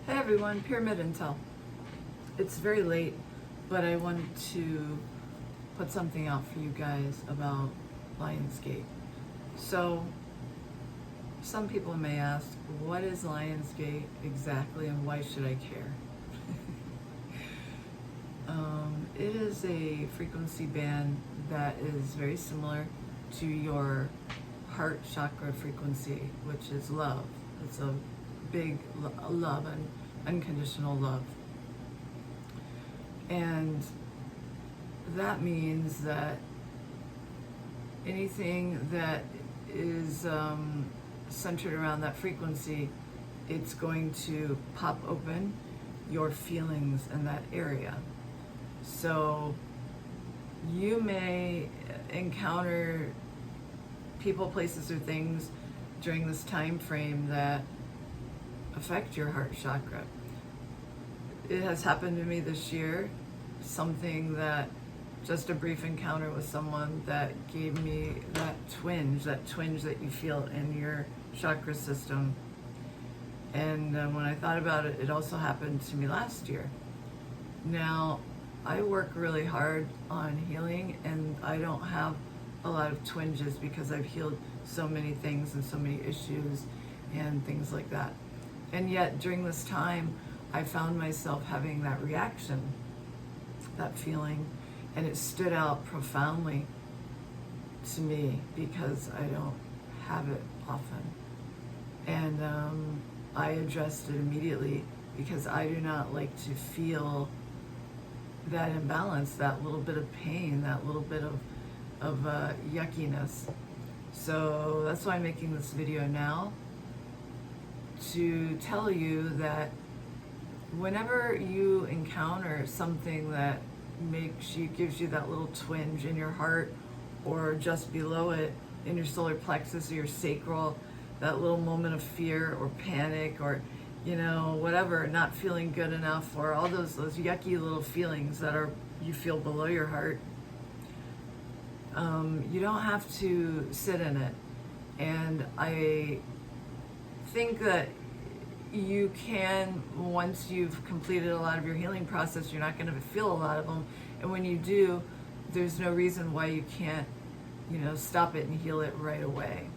Hey everyone, Pyramid Intel. It's very late, but I wanted to put something out for you guys about Lionsgate. So, some people may ask, what is Lionsgate exactly and why should I care? It is a frequency band that is very similar to your heart chakra frequency, which is love. It's a big love and unconditional love. And that means that anything that is centered around that frequency, it's going to pop open your feelings in that area. So you may encounter people, places, or things during this time frame that affect your heart chakra. It has happened to me this year, something that just a brief encounter with someone that gave me that twinge that you feel in your chakra system. And when I thought about it, it also happened to me last year. Now, I work really hard on healing, and I don't have a lot of twinges because I've healed so many things and so many issues and things like that. And yet, during this time, I found myself having that reaction, that feeling, and it stood out profoundly to me because I don't have it often. And I addressed it immediately because I do not like to feel that imbalance, that little bit of pain, that little bit of yuckiness. So that's why I'm making this video now, to tell you that whenever you encounter something that gives you that little twinge in your heart, or just below it in your solar plexus or your sacral, that little moment of fear or panic or whatever, not feeling good enough, or all those yucky little feelings that you feel below your heart, you don't have to sit in it. And I think that you can, once you've completed a lot of your healing process, you're not going to feel a lot of them. And when you do, there's no reason why you can't, stop it and heal it right away.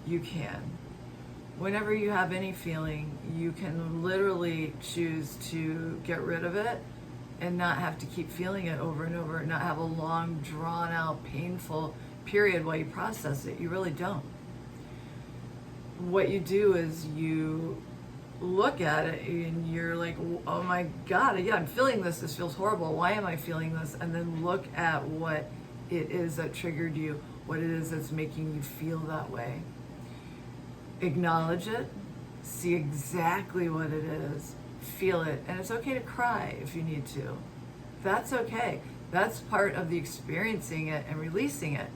You can. Whenever you have any feeling, you can literally choose to get rid of it and not have to keep feeling it over and over, not have a long, drawn-out, painful period while you process it. You really don't. What you do is you look at it and you're like, oh my God, yeah, I'm feeling this. This feels horrible. Why am I feeling this? And then look at what it is that triggered you, what it is that's making you feel that way. Acknowledge it, see exactly what it is, feel it, and it's okay to cry if you need to. That's okay. That's part of the experiencing it and releasing it.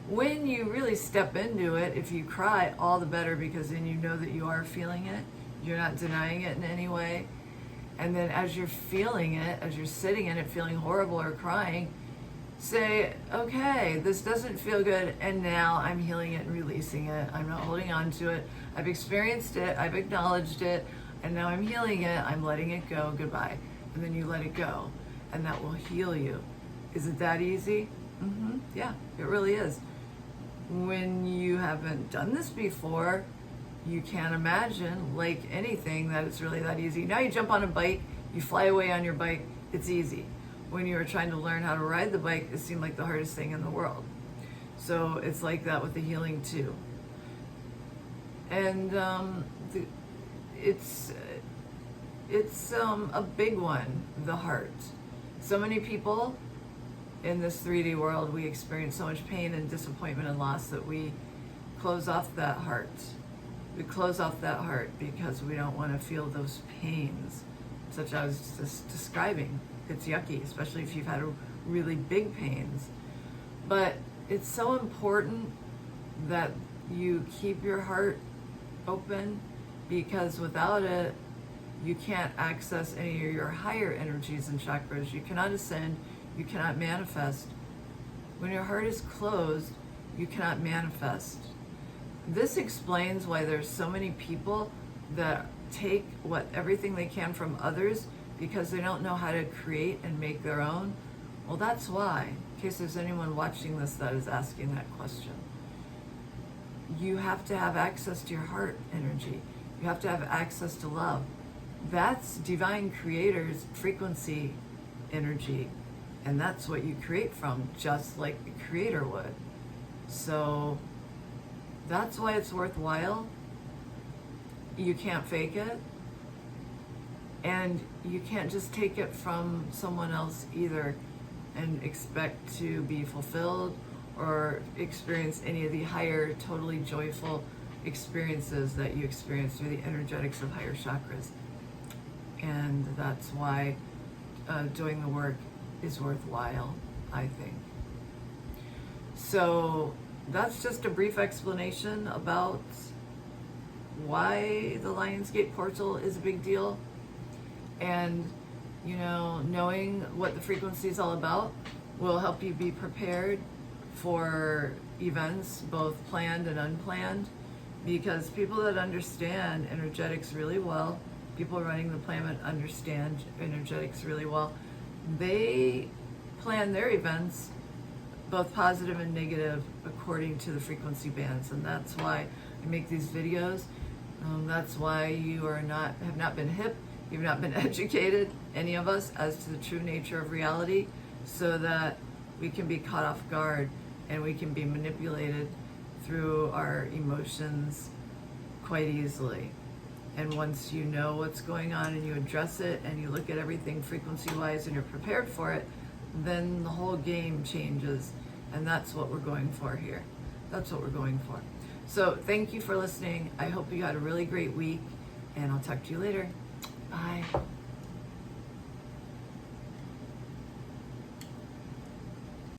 When you really step into it, if you cry, all the better, because then you know that you are feeling it. You're not denying it in any way. And then as you're feeling it, as you're sitting in it feeling horrible or crying, say, okay, this doesn't feel good, and now I'm healing it and releasing it. I'm not holding on to it. I've experienced it, I've acknowledged it, and now I'm healing it. I'm letting it go, goodbye. And then you let it go, and that will heal you. Is it that easy? Yeah, it really is. When you haven't done this before, you can't imagine, like anything, that it's really that easy. Now you jump on a bike, you fly away on your bike, it's easy. When you were trying to learn how to ride the bike, it seemed like the hardest thing in the world. So it's like that with the healing too. And it's a big one, the heart. So many people in this 3D world, we experience so much pain and disappointment and loss that we close off that heart. We close off that heart because we don't want to feel those pains, such as I was just describing. It's yucky, especially if you've had really big pains. But it's so important that you keep your heart open, because without it, you can't access any of your higher energies and chakras. You cannot ascend, you cannot manifest. When your heart is closed, you cannot manifest. This explains why there's so many people that take everything they can from others because they don't know how to create and make their own. Well, that's why, in case there's anyone watching this that is asking that question. You have to have access to your heart energy. You have to have access to love. That's divine creator's frequency energy, and that's what you create from, just like the creator would. So that's why it's worthwhile. You can't fake it, and you can't just take it from someone else either and expect to be fulfilled or experience any of the higher, totally joyful experiences that you experience through the energetics of higher chakras. And that's why doing the work is worthwhile, I think. So that's just a brief explanation about why the Lionsgate portal is a big deal. And, you know, knowing what the frequency is all about will help you be prepared for events, both planned and unplanned, because people that understand energetics really well, people running the planet understand energetics really well, they plan their events, both positive and negative, according to the frequency bands. And that's why I make these videos. That's why you have not been hip, you've not been educated, any of us, as to the true nature of reality, so that we can be caught off guard and we can be manipulated through our emotions quite easily. And once you know what's going on and you address it and you look at everything frequency-wise and you're prepared for it, then the whole game changes. And that's what we're going for here. That's what we're going for. So thank you for listening. I hope you had a really great week, and I'll talk to you later. Bye.